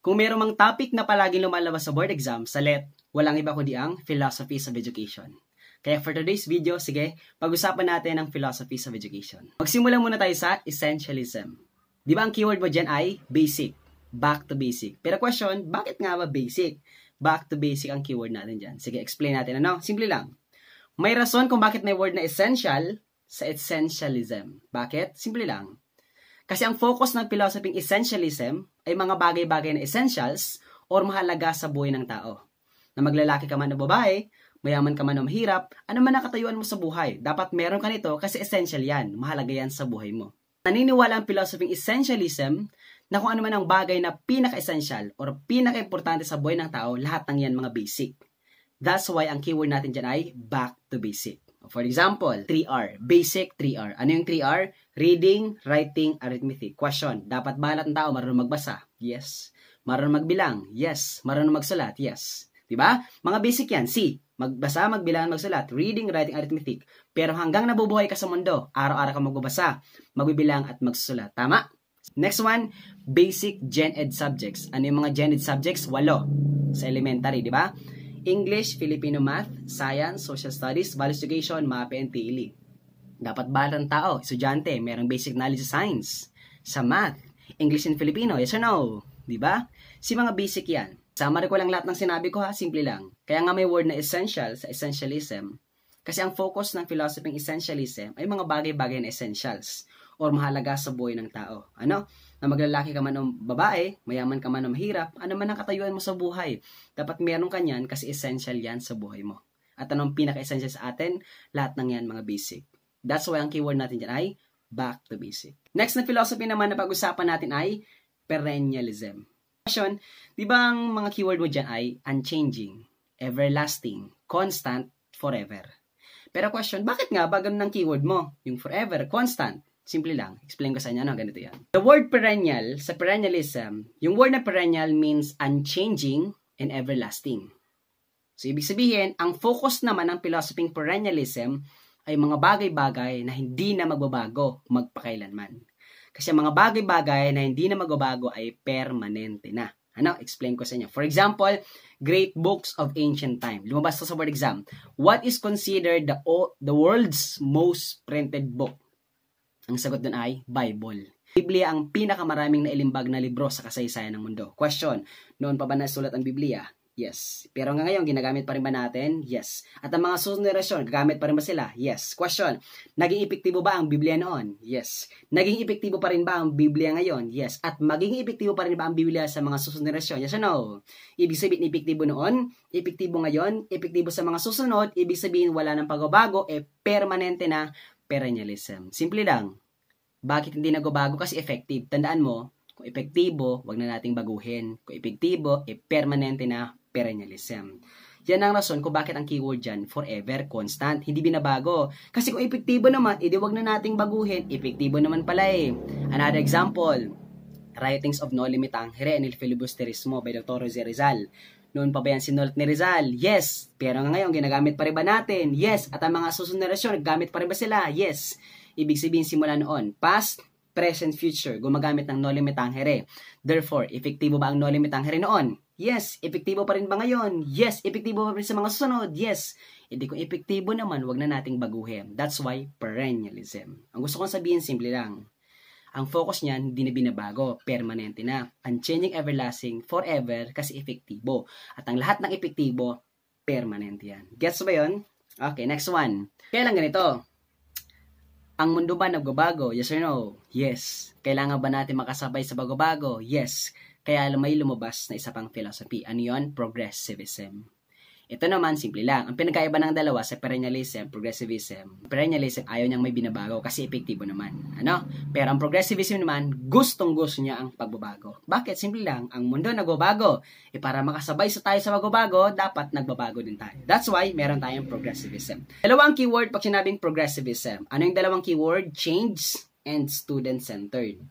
Kung meron mang topic na palaging lumalabas sa board exam, sa LET, walang iba kundi ang philosophies of education. Kaya for today's video, sige, pag-usapan natin ang philosophies of education. Magsimulan muna tayo sa essentialism. Di ba ang keyword mo dyan ay basic, back to basic. Pero question, bakit nga ba basic? Back to basic ang keyword natin dyan. Sige, explain natin. Ano? Simple lang. May rason kung bakit may word na essential sa essentialism. Bakit? Simple lang. Kasi ang focus ng philosophy essentialism ay mga bagay-bagay na essentials or mahalaga sa buhay ng tao. Na maglalaki ka man o babae, mayaman ka man o mahirap, ano man nakatayuan mo sa buhay, dapat meron ka nito kasi essential yan, mahalaga yan sa buhay mo. Naniniwala ang philosophy essentialism na kung ano man ang bagay na pinaka-essential or pinaka-importante sa buhay ng tao, lahat ng yan mga basic. That's why ang keyword natin dyan ay back to basic. For example, 3R. Basic 3R. Ano yung 3R? Reading, writing, arithmetic. Question, dapat ba lahat ng tao marunong magbasa? Yes. Marunong magbilang? Yes. Marunong magsulat? Yes. Diba? Mga basic yan. C. Magbasa, magbilang, magsulat. Reading, writing, arithmetic. Pero hanggang nabubuhay ka sa mundo, araw-araw ka magbabasa, magbibilang at magsusulat. Tama? Next one, basic gen ed subjects. Ano yung mga gen ed subjects? 8 sa elementary, di ba? English, Filipino Math, Science, Social Studies, Values Education, MAPE, and TLE. Dapat ba ng tao, estudyante, merong basic knowledge sa science, sa math, English and Filipino, yes or no? Diba? Si mga basic yan. Summary ko lang lahat ng sinabi ko ha, simple lang. Kaya nga may word na essential sa essentialism. Kasi ang focus ng philosophy ng essentialism ay mga bagay-bagay na essentials or mahalaga sa buhay ng tao. Ano? Na maglalaki ka man o babae, mayaman ka man o mahirap, ano man ang katayuan mo sa buhay. Dapat meron ka yan kasi essential yan sa buhay mo. At anong pinaka-essential sa atin? Lahat ng yan mga basic. That's why ang keyword natin dyan ay back to basic. Next na philosophy naman na pag-usapan natin ay perennialism. Question, di ba ang mga keyword mo dyan ay unchanging, everlasting, constant, forever? Pero question, bakit nga ba ganun ang keyword mo? Yung forever, constant. Simple lang. Explain ko sa inyo, no? Ganito yan. The word perennial, sa perennialism, yung word na perennial means unchanging and everlasting. So, ibig sabihin, ang focus naman ng philosophy perennialism ay mga bagay-bagay na hindi na magbabago magpakailanman. Kasi mga bagay-bagay na hindi na magbabago ay permanente na. Ano? Explain ko sa inyo. For example, great books of ancient time. Lumabas sa board exam. What is considered the world's most printed book? Ang sagot dun ay Bible. Biblia ang pinakamaraming nailimbag na libro sa kasaysayan ng mundo. Question, noon pa ba nasulat ang Biblia? Yes. Pero nga ngayon, ginagamit pa rin ba natin? Yes. At ang mga susunod na henerasyon, gagamit pa rin ba sila? Yes. Question, naging epektibo ba ang Biblia noon? Yes. Naging epektibo pa rin ba ang Biblia ngayon? Yes. At magiging epektibo pa rin ba ang Biblia sa mga susunod na henerasyon? Yes or no? Ibig sabihin, epektibo noon, epektibo ngayon, epektibo sa mga susunod, ibig sabihin, wala nang pagbabago, permanente na perennialism. Simple lang. Bakit hindi nagbabago? Kasi effective. Tandaan mo, kung epektibo, wag na nating baguhin. Kung epektibo, permanente na perennialism. Yan ang rason kung bakit ang keyword dyan, forever, constant, hindi binabago. Kasi kung epektibo naman, edi wag na nating baguhin. Epektibo naman pala eh. Another example, Writings of No Limit Tangere and El Filibusterismo by Dr. Jose Rizal. Noon pa ba yan sinulat ni Rizal? Yes. Pero ngayon, ginagamit pa rin ba natin? Yes. At ang mga susunod na henerasyon, gamit pa rin ba sila? Yes. Ibig sabihin simula noon, past, present, future, gumagamit ng No Limit Tangere. Therefore, epektibo ba ang No Limit Tangere noon? Yes. Epektibo pa rin ba ngayon? Yes. Epektibo pa rin sa mga susunod? Yes. Hindi kung epektibo naman, wag na nating baguhin. That's why perennialism. Ang gusto kong sabihin, simple lang. Ang focus niyan, hindi na binabago, permanente na. Unchanging, everlasting, forever, kasi epektibo. At ang lahat ng epektibo, permanente yan. Gets ba yun? Okay, next one. Kailan ganito? Ang mundo ba nagbabago? Yes or no? Yes. Kailangan ba natin makasabay sa bago-bago? Yes. Kaya may lumabas na isa pang philosophy. Ano yun? Progressivism. Ito naman, simple lang. Ang pinagkaiba ng dalawa sa perennialism, progressivism. Perennialism, ayaw niyang may binabago kasi epektibo naman. Ano? Pero ang progressivism naman, gustong-gusto niya ang pagbabago. Bakit? Simple lang. Ang mundo nagbabago. Para makasabay sa tayo sa bago-bago, dapat nagbabago din tayo. That's why, meron tayong progressivism. Dalawang keyword pag sinabing progressivism. Ano yung dalawang keyword? Change and student-centered.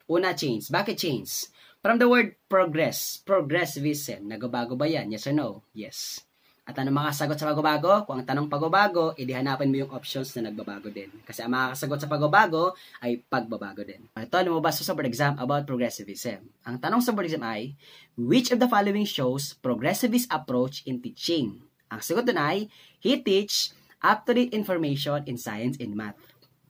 Una, change. Bakit change? From the word progress, progressivism, nagbabago ba yan? Yes or no? Yes. At ano makasagot sa pagbabago? Kung ang tanong pagbabago, edi hanapin mo yung options na nagbabago din. Kasi ang makakasagot sa pagbabago ay pagbabago din. Ito, lumabas sa board exam about progressivism. Ang tanong sa board exam ay, which of the following shows progressivist approach in teaching? Ang sagot dun ay, he teach up-to-date information in science and math.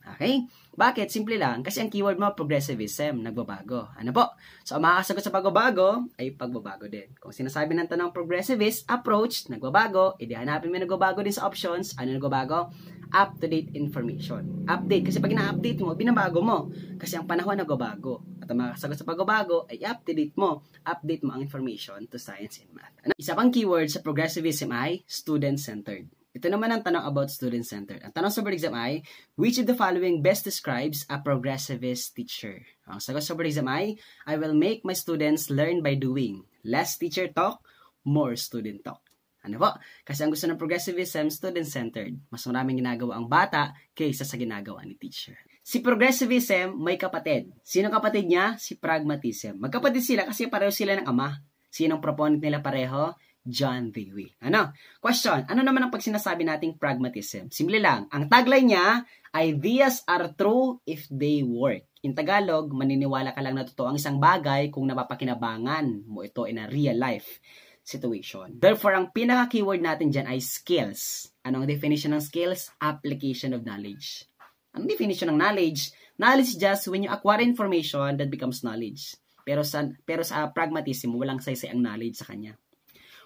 Okay? Bakit? Simple lang. Kasi ang keyword mo, progressivism, nagbabago. Ano po? So, ang makakasagot sa pagbabago ay pagbabago din. Kung sinasabi ng tanong progressivist approach, nagbabago, edi hanapin mo nagbabago din sa options. Ano nagbabago? Up-to-date information. Update. Kasi pag ina-update mo, binabago mo. Kasi ang panahon nagbabago. At ang makakasagot sa pagbabago ay up-to-date mo. Update mo ang information to science and math. Ano? Isa pang keyword sa progressivism ay student-centered. Ito naman ang tanong about student-centered. Ang tanong sa board exam ay, which of the following best describes a progressivist teacher? Ang sagot sa board exam ay, I will make my students learn by doing. Less teacher talk, more student talk. Ano po? Kasi ang gusto ng progressivism, student-centered. Mas maraming ginagawa ang bata kaysa sa ginagawa ni teacher. Si progressivism may kapatid. Sino kapatid niya? Si pragmatism. Magkapatid sila kasi pareho sila ng ama. Sinong proponent nila pareho? John Dewey. Ano? Question, ano naman ang pag sinasabi nating pragmatism? Simple lang. Ang tagline niya, ideas are true if they work. In Tagalog, maniniwala ka lang na totoo ang isang bagay kung napapakinabangan mo ito in a real life situation. Therefore, ang pinaka-keyword natin dyan ay skills. Anong definition ng skills? Application of knowledge. Anong definition ng knowledge? Knowledge is just when you acquire information that becomes knowledge. Pero sa pragmatism, walang saysay ang knowledge sa kanya.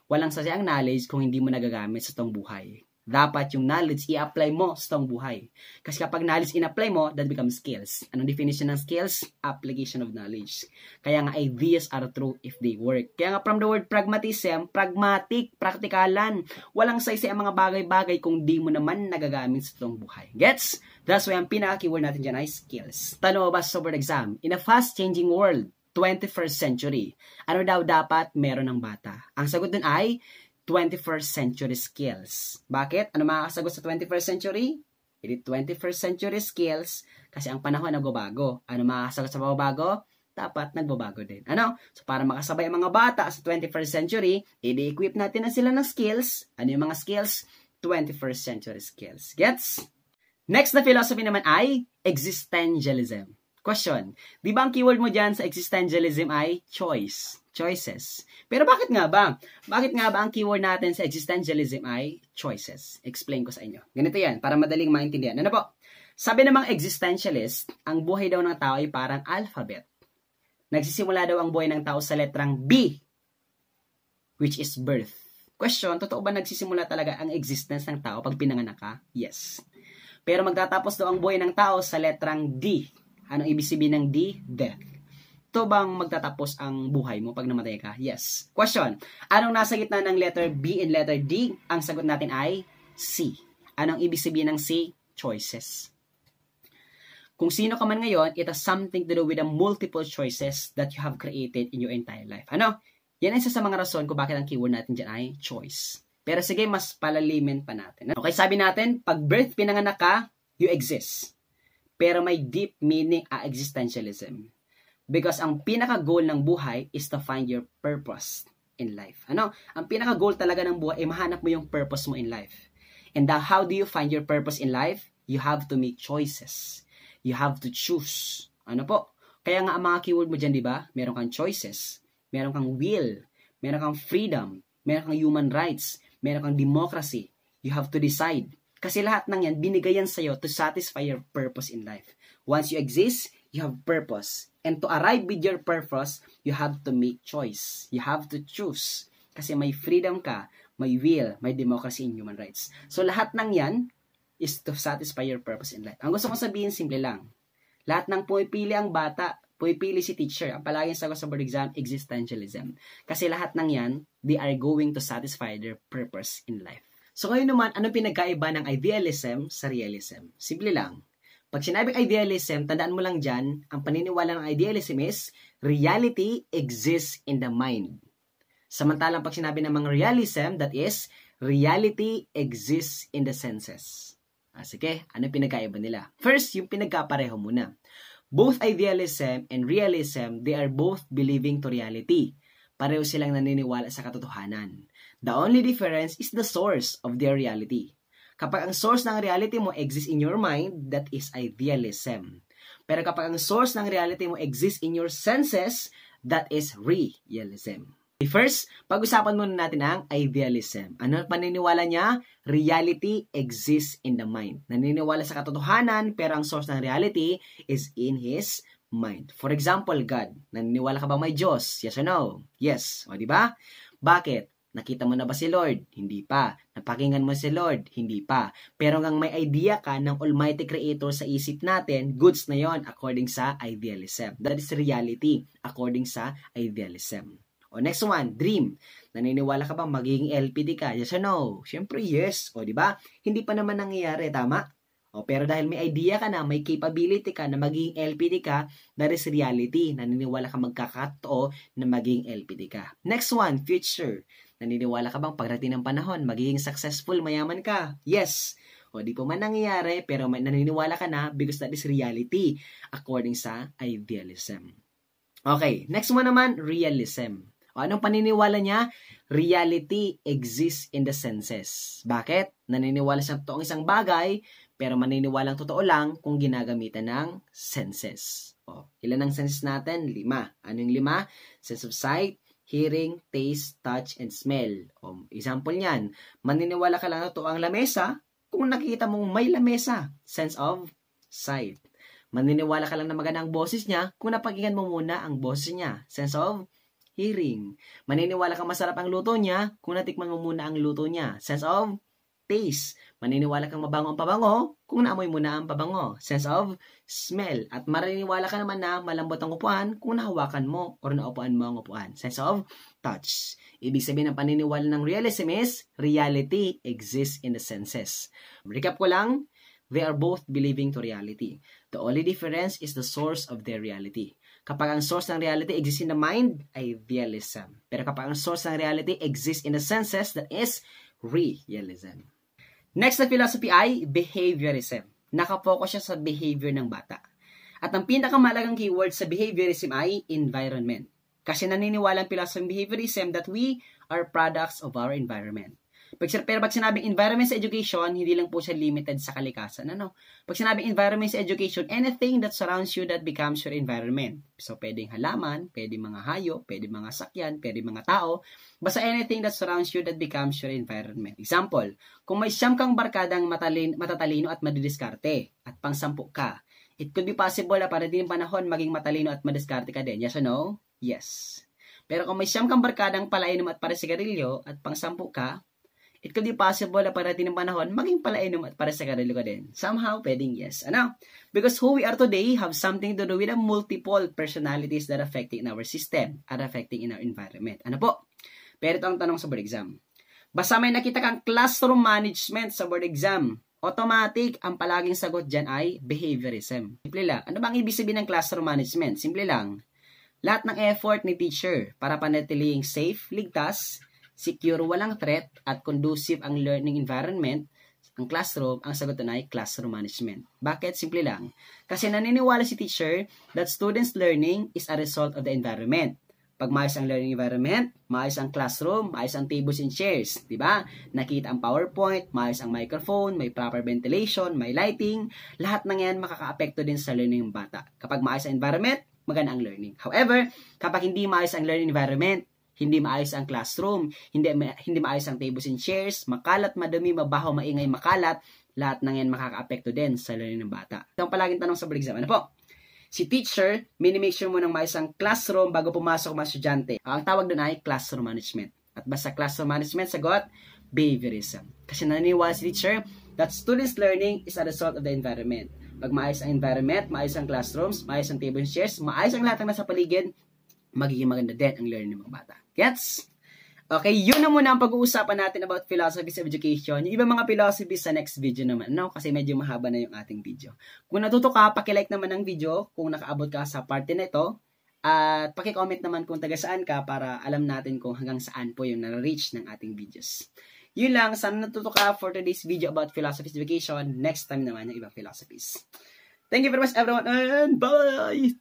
Walang sasay ang knowledge kung hindi mo nagagamit sa tong buhay. Dapat yung knowledge i-apply mo sa tong buhay. Kasi kapag knowledge in-apply mo, that becomes skills. Anong definition ng skills? Application of knowledge. Kaya nga ideas are true if they work. Kaya nga from the word pragmatism, pragmatic, praktikalan. Walang saysay ang mga bagay-bagay kung di mo naman nagagamit sa tong buhay. Gets? That's why ang pinaka-keyword natin dyan ay skills. Tanong ba sa board exam? In a fast-changing world, 21st century. Ano daw dapat meron ng bata? Ang sagot dun ay 21st century skills. Bakit? Ano makakasagot sa 21st century? Hindi 21st century skills kasi ang panahon nagbabago. Ano makakasagot sa pagbabago? Dapat nagbabago din. Ano? So para makasabay ang mga bata sa 21st century, i-equip natin na sila ng skills. Ano yung mga skills? 21st century skills. Gets? Next na philosophy naman ay existentialism. Question, di ba ang keyword mo dyan sa existentialism ay choice, choices? Pero bakit nga ba? Bakit nga ba ang keyword natin sa existentialism ay choices? Explain ko sa inyo. Ganito yan, para madaling maintindihan. Ano po? Sabi ng mga existentialist, ang buhay daw ng tao ay parang alphabet. Nagsisimula daw ang buhay ng tao sa letrang B, which is birth. Question, totoo ba nagsisimula talaga ang existence ng tao pag pinanganak ka? Yes. Pero magtatapos daw ang buhay ng tao sa letrang D. Anong ibig sabihin ng D? Death. Ito bang magtatapos ang buhay mo pag namatay ka? Yes. Question. Anong nasa gitna ng letter B and letter D? Ang sagot natin ay C. Anong ibig sabihin ng C? Choices. Kung sino ka man ngayon, it has something to do with the multiple choices that you have created in your entire life. Ano? Yan ay isa sa mga rason kung bakit ang keyword natin dyan ay choice. Pero sige, mas palalimin pa natin. Okay, sabi natin, pag birth pinanganak ka, you exist. Pero may deep meaning ang existentialism. Because ang pinaka-goal ng buhay is to find your purpose in life. Ano? Ang pinaka-goal talaga ng buhay ay mahanap mo yung purpose mo in life. And how do you find your purpose in life? You have to make choices. You have to choose. Ano po? Kaya nga ang mga keyword mo dyan, di ba? Meron kang choices. Meron kang will. Meron kang freedom. Meron kang human rights. Meron kang democracy. You have to decide. Kasi lahat ng yan, binigay yan sa'yo to satisfy your purpose in life. Once you exist, you have purpose. And to arrive with your purpose, you have to make choice. You have to choose. Kasi may freedom ka, may will, may democracy and human rights. So lahat ng yan is to satisfy your purpose in life. Ang gusto kong sabihin, simple lang. Lahat ng pumipili ang bata, pumipili si teacher. Ang palaging sagot sa board exam, existentialism. Kasi lahat ng yan, they are going to satisfy their purpose in life. So ngayon naman, anong pinagkaiba ng idealism sa realism? Simple lang. Pag sinabing idealism, tandaan mo lang dyan, ang paniniwala ng idealism is, reality exists in the mind. Samantalang pag sinabi ng mga realism, that is, reality exists in the senses. Sige, anong pinagkaiba nila? First, yung pinagkapareho muna. Both idealism and realism, they are both believing to reality. Pareho silang naniniwala sa katotohanan. The only difference is the source of their reality. Kapag ang source ng reality mo exists in your mind, that is idealism. Pero kapag ang source ng reality mo exists in your senses, that is realism. First, pag-usapan muna natin ang idealism. Ano paniniwala niya? Reality exists in the mind. Naniniwala sa katotohanan, pero ang source ng reality is in his mind. For example, God. Naniniwala ka ba may Diyos? Yes or no? Yes. O, di ba? Bakit? Nakita mo na ba si Lord? Hindi pa. Napakinggan mo si Lord? Hindi pa. Pero ngang may idea ka ng Almighty Creator sa isip natin, goods na yon according sa idealism. That is reality according sa idealism. O next one, dream. Naniniwala ka bang magiging LPD ka? Yes or no? Siyempre yes. O di ba? Hindi pa naman nangyayari, tama? O pero dahil may idea ka na, may capability ka na magiging LPD ka, that is reality. Naniniwala ka magkakatotoo na magiging LPD ka. Next one, future. Naniniwala ka bang pagdating ng panahon, magiging successful, mayaman ka? Yes. O di pa man nangyayari, pero may naniniwala ka na because that is reality according sa idealism. Okay, next one naman, realism. O anong paniniwala niya? Reality exists in the senses. Bakit? Naniniwala siyang totoo ang isang bagay, pero maniniwalang totoo lang kung ginagamitan ng senses. O, ilan ang senses natin? 5. Ano yung 5? Sense of sight, hearing, taste, touch, and smell. O, example niyan, maniniwala ka lang na totoo ang lamesa kung nakikita mong may lamesa. Sense of sight. Maniniwala ka lang na maganda ang boses niya kung napakinggan mo muna ang boses niya. Sense of hearing. Maniniwala kang masarap ang luto niya kung natikman mo muna ang luto niya. Sense of taste. Maniniwala kang mabango ang pabango kung naamoy mo na ang pabango. Sense of smell. At maniniwala ka naman na malambot ang upuan kung nahawakan mo or naupuan mo ang upuan. Sense of touch. Ibig sabihin ng paniniwala ng realism is reality exists in the senses. Recap ko lang, they are both believing to reality. The only difference is the source of their reality. Kapag ang source ng reality exists in the mind, idealism. Pero kapag ang source ng reality exists in the senses, that is realism. Next na philosophy ay behaviorism. Nakapokus siya sa behavior ng bata. At ang pinakamalagang keyword sa behaviorism ay environment. Kasi naniniwala ang philosophy ng behaviorism that we are products of our environment. Pero pag sinabing environment sa education, hindi lang po siya limited sa kalikasan. Ano? Pag sinabing environment sa education, anything that surrounds you that becomes your environment. So, pwedeng halaman, pwedeng mga hayop, pwedeng mga sakyan, pwedeng mga tao. Basta anything that surrounds you that becomes your environment. Example, kung may 9 kang barkadang matatalino at madidiskarte, at pang-10 ka, it could be possible na para din panahon maging matalino at madiskarte ka din. Yes or no? Yes. Pero kung may 9 kang barkadang palainom at parasigarilyo at pang-10 ka, it could be possible na pagdating ng panahon, maging palainom at para sa karilo ka din. Somehow, pwedeng yes. Ano? Because who we are today have something to do with the multiple personalities that are affecting our system at affecting in our environment. Ano po? Pero ito ang tanong sa board exam. Basta may nakita kang classroom management sa board exam, automatic, ang palaging sagot dyan ay behaviorism. Simple lang. Ano bang ibig sabihin ng classroom management? Simple lang. Lahat ng effort ni teacher para panatiling safe, ligtas, secure, walang threat, at conducive ang learning environment, ang classroom, ang sagot na ay classroom management. Bakit? Simple lang. Kasi naniniwala si teacher that students' learning is a result of the environment. Pag maayos ang learning environment, maayos ang classroom, maayos ang tables and chairs, di ba? Nakita ang PowerPoint, maayos ang microphone, may proper ventilation, may lighting, lahat ng yan makaka-apekto din sa learning ng bata. Kapag maayos ang environment, maganda ang learning. However, kapag hindi maayos ang learning environment, hindi maayos ang classroom, hindi maayos ang tables and chairs, makalat, madumi, mabaho, maingay, makalat, lahat ng yan makaka-apekto din sa learning ng bata. Ito ang palaging tanong sa board exam. Ano po? Si teacher, minimake sure mo ng maayos ang classroom bago pumasok ang mga estudyante. Ang tawag doon ay classroom management. At basta classroom management, sagot, behaviorism. Kasi naniniwala si teacher that students' learning is a result of the environment. Pag maayos ang environment, maayos ang classrooms, maayos ang tables and chairs, maayos ang lahat ng nasa paligid, magiging maganda din ang learning ng mga bata. Gets? Okay, yun na muna ang pag-uusapan natin about philosophies of education. Yung ibang mga philosophies sa next video naman, no? Kasi medyo mahaba na yung ating video. Kung natuto ka, pakilike naman ng video kung nakaabot ka sa parte na ito. At pakicomment naman kung taga saan ka para alam natin kung hanggang saan po yung na-reach ng ating videos. Yun lang, sana natuto ka for today's video about philosophies of education. Next time naman yung ibang philosophies. Thank you very much everyone and bye!